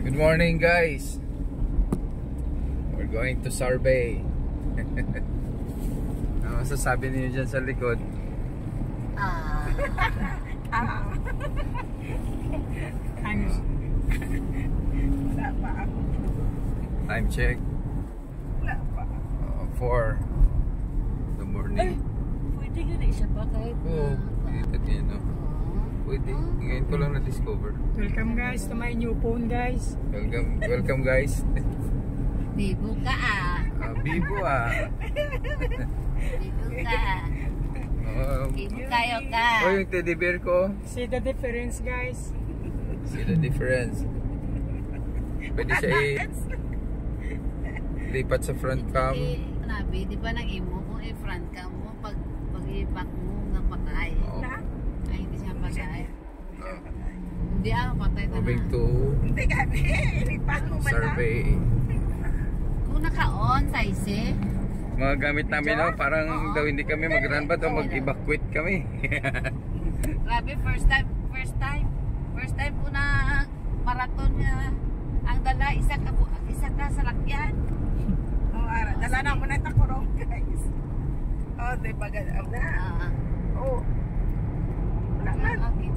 Good morning, guys. We're going to survey. Ano masasabi niyo dyan sa likod? Wala pa ako. Time check. Wala pa. 4 the morning. Pwede gani siya pa kahit Oo, dito din, no? Pwede. Ngayon ko lang na-discover. Welcome guys to my new phone guys. Welcome guys. Bibo ka Bibo Bibo ka. Bibo kayo ka. Yung teddy bear ko. See the difference guys. See the difference. Pwede siya lipat sa front cam. Nabi, di ba nang imo kung i-front cam mo pag i-back mo nga patay. Ay, hindi siya patay. Hindi patay na Moving to Hindi gani. Ilipat mo man lang. survey. Kung naka-on, size Mga gamit namin parang daw hindi kami mag-run ba o mag-evacuate kami. Grabe, first time po na marathon nga ang dala, isa ka sa lakyan. Dala na mo na takurong guys. Di ba ganun na? Wala man. Okay,